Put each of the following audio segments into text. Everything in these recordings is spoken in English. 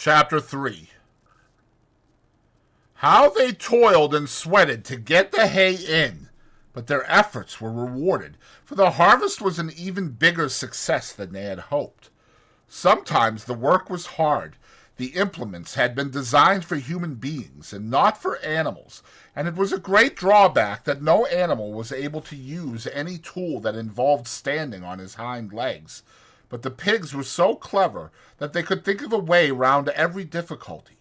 Chapter 3. How they toiled and sweated to get the hay in, but their efforts were rewarded, for the harvest was an even bigger success than they had hoped. Sometimes the work was hard. The implements had been designed for human beings and not for animals, and it was a great drawback that no animal was able to use any tool that involved standing on his hind legs. But the pigs were so clever that they could think of a way round every difficulty.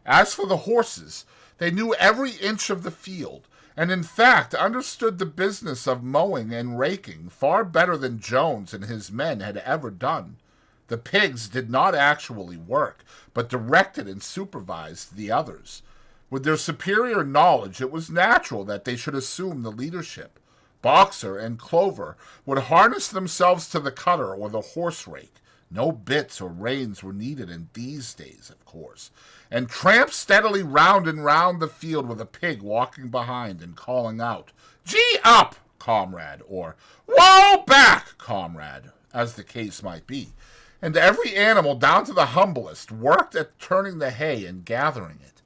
As for the horses, they knew every inch of the field, and in fact understood the business of mowing and raking far better than Jones and his men had ever done. The pigs did not actually work, but directed and supervised the others. With their superior knowledge, it was natural that they should assume the leadership. Boxer and Clover would harness themselves to the cutter or the horse rake. No bits or reins were needed in these days, of course, and tramp steadily round and round the field with a pig walking behind and calling out, "Gee up, comrade," or "Whoa back, comrade," as the case might be. And every animal, down to the humblest, worked at turning the hay and gathering it.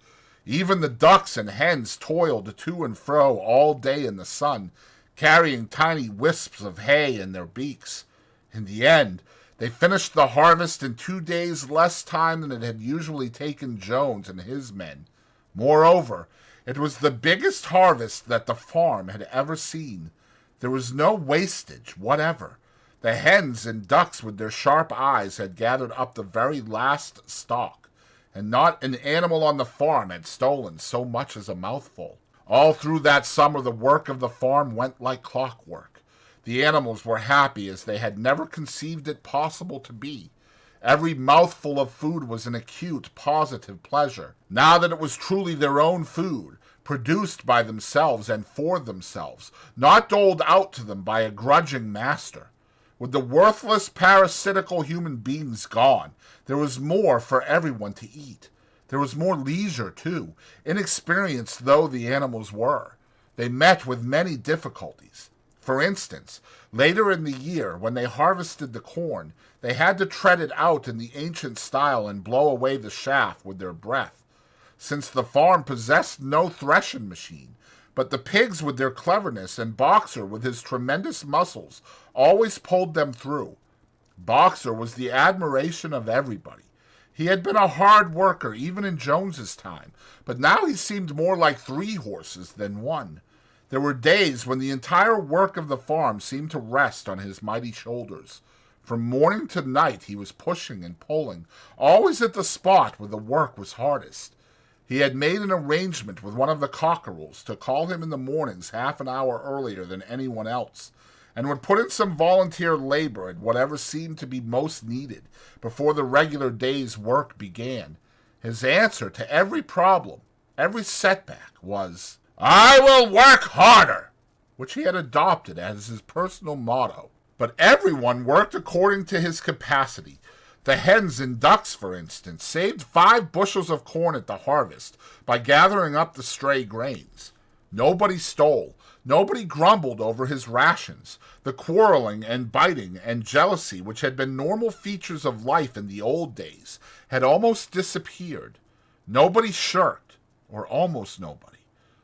Even the ducks and hens toiled to and fro all day in the sun, carrying tiny wisps of hay in their beaks. In the end, they finished the harvest in 2 days less time than it had usually taken Jones and his men. Moreover, it was the biggest harvest that the farm had ever seen. There was no wastage whatever. The hens and ducks with their sharp eyes had gathered up the very last stock, and not an animal on the farm had stolen so much as a mouthful. All through that summer the work of the farm went like clockwork. The animals were happy as they had never conceived it possible to be. Every mouthful of food was an acute, positive pleasure, now that it was truly their own food, produced by themselves and for themselves, not doled out to them by a grudging master. With the worthless, parasitical human beings gone, there was more for everyone to eat. There was more leisure, too, inexperienced though the animals were. They met with many difficulties. For instance, later in the year, when they harvested the corn, they had to tread it out in the ancient style and blow away the chaff with their breath. Since the farm possessed no threshing machine, but the pigs with their cleverness and Boxer with his tremendous muscles always pulled them through. Boxer was the admiration of everybody. He had been a hard worker even in Jones's time, but now he seemed more like 3 horses than 1. There were days when the entire work of the farm seemed to rest on his mighty shoulders. From morning to night he was pushing and pulling, always at the spot where the work was hardest. He had made an arrangement with one of the cockerels to call him in the mornings half an hour earlier than anyone else, and would put in some volunteer labor at whatever seemed to be most needed before the regular day's work began. His answer to every problem, every setback, was, "I will work harder," which he had adopted as his personal motto. But everyone worked according to his capacity. The hens and ducks, for instance, saved 5 bushels of corn at the harvest by gathering up the stray grains. Nobody stole. Nobody grumbled over his rations. The quarreling and biting and jealousy, which had been normal features of life in the old days, had almost disappeared. Nobody shirked, or almost nobody.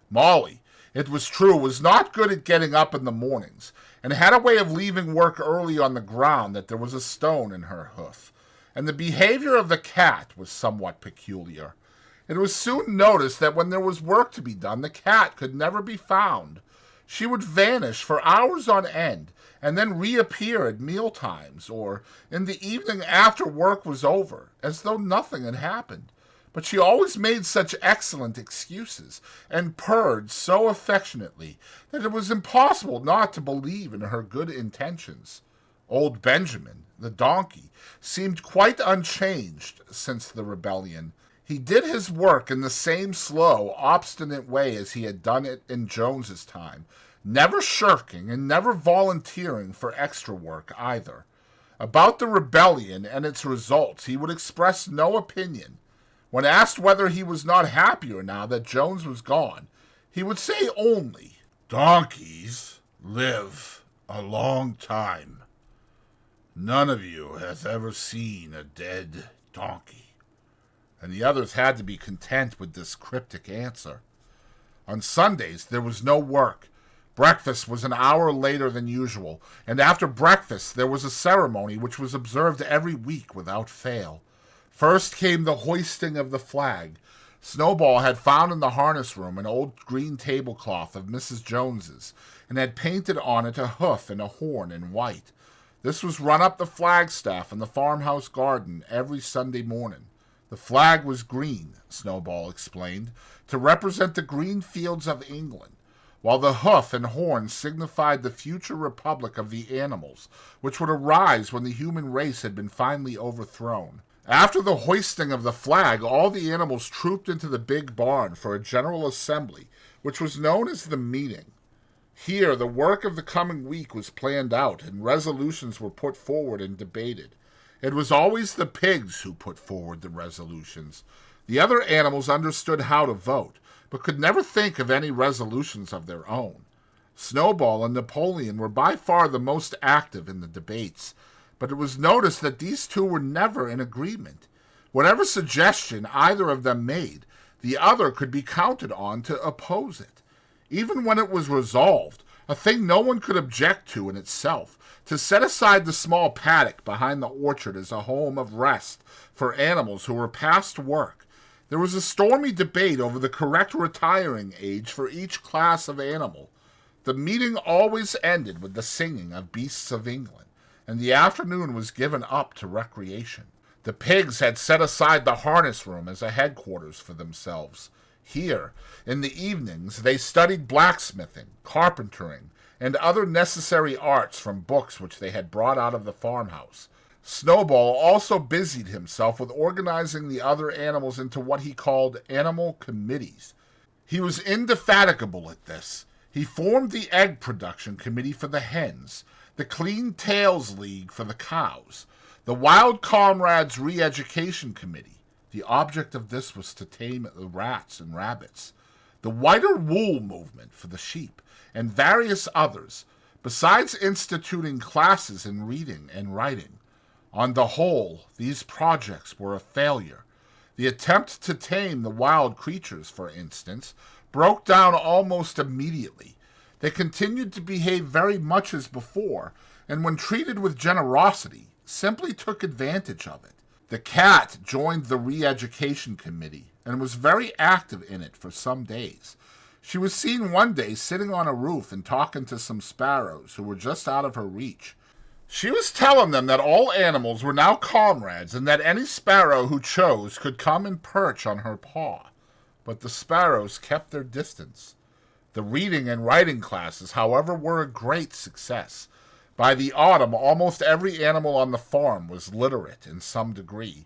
Molly, it was true, was not good at getting up in the mornings, and had a way of leaving work early on the ground that there was a stone in her hoof. And the behavior of the cat was somewhat peculiar. It was soon noticed that when there was work to be done, the cat could never be found. She would vanish for hours on end, and then reappear at meal times, or in the evening after work was over, as though nothing had happened. But she always made such excellent excuses, and purred so affectionately, that it was impossible not to believe in her good intentions. Old Benjamin, the donkey, seemed quite unchanged since the rebellion. He did his work in the same slow, obstinate way as he had done it in Jones's time, never shirking and never volunteering for extra work either. About the rebellion and its results he would express no opinion. When asked whether he was not happier now that Jones was gone, he would say only, "Donkeys live a long time. None of you has ever seen a dead donkey. and the others had to be content with this cryptic answer. On Sundays, there was no work. Breakfast was an hour later than usual, and after breakfast there was a ceremony which was observed every week without fail. First came the hoisting of the flag. Snowball had found in the harness room an old green tablecloth of Mrs. Jones's, and had painted on it a hoof and a horn in white. This was run up the flagstaff in the farmhouse garden every Sunday morning. The flag was green, Snowball explained, to represent the green fields of England, while the hoof and horn signified the future republic of the animals, which would arise when the human race had been finally overthrown. After the hoisting of the flag, all the animals trooped into the big barn for a general assembly, which was known as the meeting. Here, the work of the coming week was planned out, and resolutions were put forward and debated. It was always the pigs who put forward the resolutions. The other animals understood how to vote, but could never think of any resolutions of their own. Snowball and Napoleon were by far the most active in the debates, but it was noticed that these two were never in agreement. Whatever suggestion either of them made, the other could be counted on to oppose it. Even when it was resolved, a thing no one could object to in itself, to set aside the small paddock behind the orchard as a home of rest for animals who were past work, there was a stormy debate over the correct retiring age for each class of animal. The meeting always ended with the singing of Beasts of England, and the afternoon was given up to recreation. The pigs had set aside the harness room as a headquarters for themselves. Here, in the evenings, they studied blacksmithing, carpentering, and other necessary arts from books which they had brought out of the farmhouse. Snowball also busied himself with organizing the other animals into what he called animal committees. He was indefatigable at this. He formed the egg production committee for the hens, the Clean Tails League for the cows, the Wild Comrades Re-Education Committee. The object of this was to tame the rats and rabbits, the Whiter Wool Movement for the sheep, and various others, besides instituting classes in reading and writing. On the whole, these projects were a failure. The attempt to tame the wild creatures, for instance, broke down almost immediately. They continued to behave very much as before, and when treated with generosity, simply took advantage of it. The cat joined the Re-Education Committee and was very active in it for some days. She was seen one day sitting on a roof and talking to some sparrows who were just out of her reach. She was telling them that all animals were now comrades and that any sparrow who chose could come and perch on her paw. But the sparrows kept their distance. The reading and writing classes, however, were a great success. By the autumn, almost every animal on the farm was literate in some degree.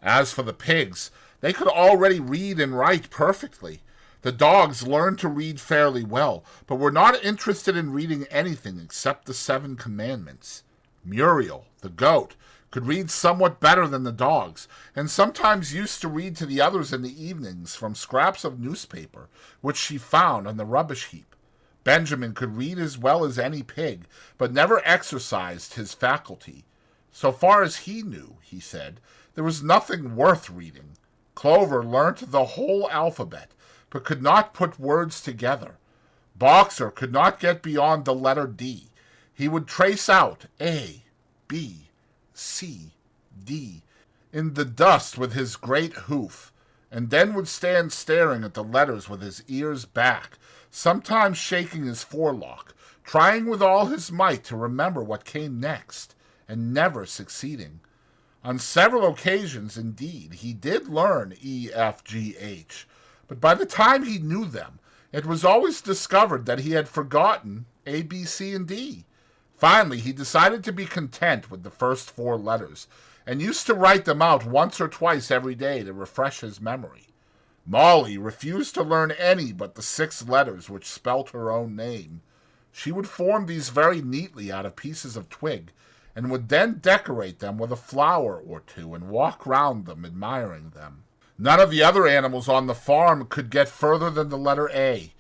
As for the pigs, they could already read and write perfectly. The dogs learned to read fairly well, but were not interested in reading anything except the 7 Commandments. Muriel, the goat, could read somewhat better than the dogs, and sometimes used to read to the others in the evenings from scraps of newspaper, which she found on the rubbish heap. Benjamin could read as well as any pig, but never exercised his faculty. So far as he knew, he said, there was nothing worth reading. Clover learnt the whole alphabet, but could not put words together. Boxer could not get beyond the letter D. He would trace out A, B, C, D in the dust with his great hoof, and then would stand staring at the letters with his ears back, sometimes shaking his forelock, trying with all his might to remember what came next, and never succeeding. On several occasions, indeed, he did learn E, F, G, H, but by the time he knew them, it was always discovered that he had forgotten A, B, C, and D. Finally, he decided to be content with the first 4 letters, and used to write them out once or twice every day to refresh his memory. Molly refused to learn any but the 6 letters which spelt her own name. She would form these very neatly out of pieces of twig, and would then decorate them with a flower or two and walk round them admiring them. None of the other animals on the farm could get further than the letter A.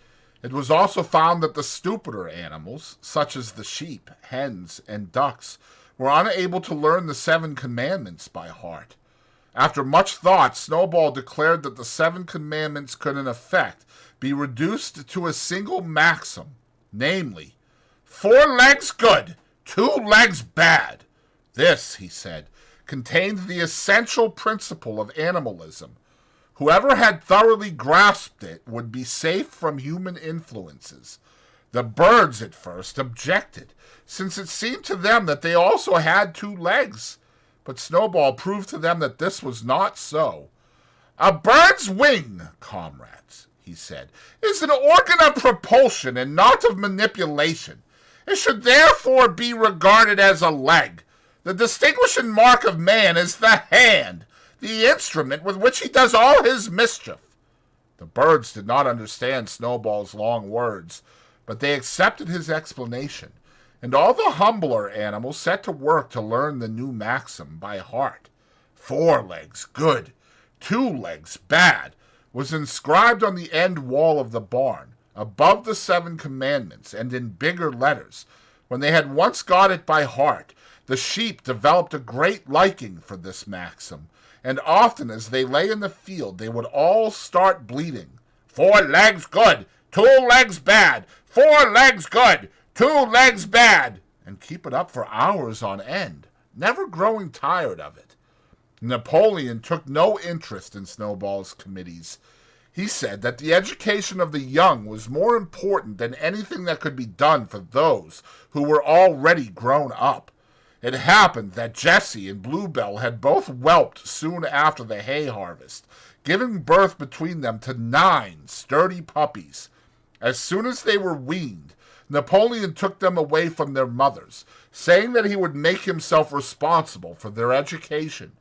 It was also found that the stupider animals, such as the sheep, hens, and ducks, were unable to learn the 7 Commandments by heart. After much thought, Snowball declared that the 7 commandments could in effect be reduced to a single maxim, namely, 4 legs good, 2 legs bad. This, he said, contained the essential principle of animalism. Whoever had thoroughly grasped it would be safe from human influences. The birds at first objected, since it seemed to them that they also had 2 legs. But Snowball proved to them that this was not so. A bird's wing, comrades, he said, is an organ of propulsion and not of manipulation. It should therefore be regarded as a leg. The distinguishing mark of man is the hand, the instrument with which he does all his mischief. The birds did not understand Snowball's long words, but they accepted his explanation, and all the humbler animals set to work to learn the new maxim by heart. 4 legs good, 2 legs bad, was inscribed on the end wall of the barn, above the 7 commandments, and in bigger letters. When they had once got it by heart, the sheep developed a great liking for this maxim, and often as they lay in the field they would all start bleating, 4 legs good, 2 legs bad, 4 legs good, 2 legs bad, and keep it up for hours on end, never growing tired of it. Napoleon took no interest in Snowball's committees. He said that the education of the young was more important than anything that could be done for those who were already grown up. It happened that Jessie and Bluebell had both whelped soon after the hay harvest, giving birth between them to 9 sturdy puppies. As soon as they were weaned, Napoleon took them away from their mothers, saying that he would make himself responsible for their education.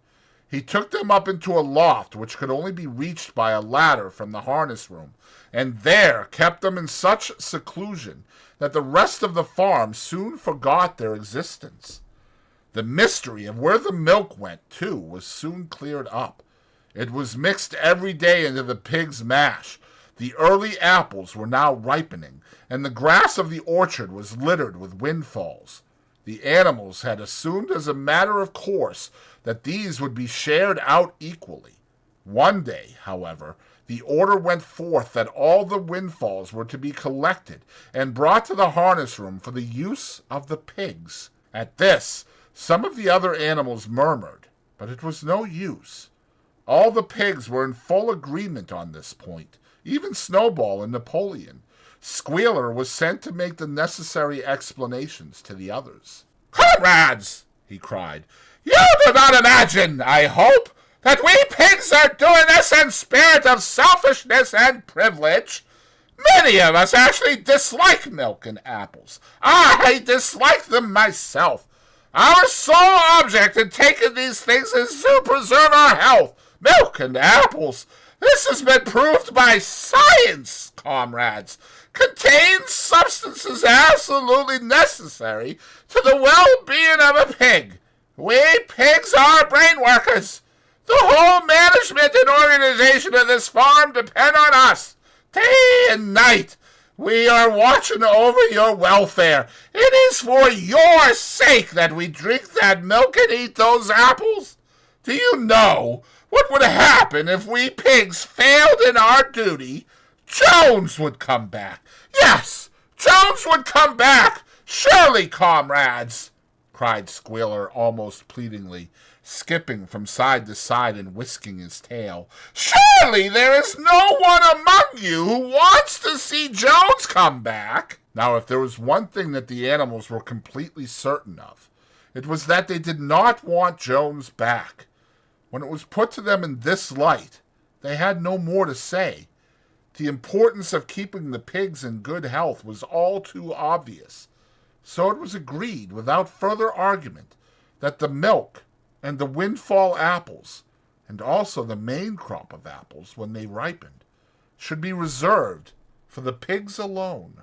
He took them up into a loft which could only be reached by a ladder from the harness room, and there kept them in such seclusion that the rest of the farm soon forgot their existence. The mystery of where the milk went, too, was soon cleared up. It was mixed every day into the pig's mash. The early apples were now ripening, and the grass of the orchard was littered with windfalls. The animals had assumed as a matter of course that these would be shared out equally. One day, however, the order went forth that all the windfalls were to be collected and brought to the harness room for the use of the pigs. At this, some of the other animals murmured, but it was no use. All the pigs were in full agreement on this point, even Snowball and Napoleon. Squealer was sent to make the necessary explanations to the others. "Comrades," he cried, "you do not imagine, I hope, that we pigs are doing this in spirit of selfishness and privilege. Many of us actually dislike milk and apples. I dislike them myself. Our sole object in taking these things is to preserve our health. Milk and apples, this has been proved by science, comrades, contains substances absolutely necessary to the well-being of a pig. We pigs are brain workers. The whole management and organization of this farm depend on us. Day and night, we are watching over your welfare. It is for your sake that we drink that milk and eat those apples. Do you know what would happen if we pigs failed in our duty? Jones would come back. Yes, Jones would come back. Surely, comrades," cried Squealer almost pleadingly, skipping from side to side and whisking his tail. "Surely there is no one among you who wants to see Jones come back." Now, if there was one thing that the animals were completely certain of, it was that they did not want Jones back. When it was put to them in this light, they had no more to say. The importance of keeping the pigs in good health was all too obvious. So it was agreed, without further argument, that the milk and the windfall apples, and also the main crop of apples when they ripened, should be reserved for the pigs alone.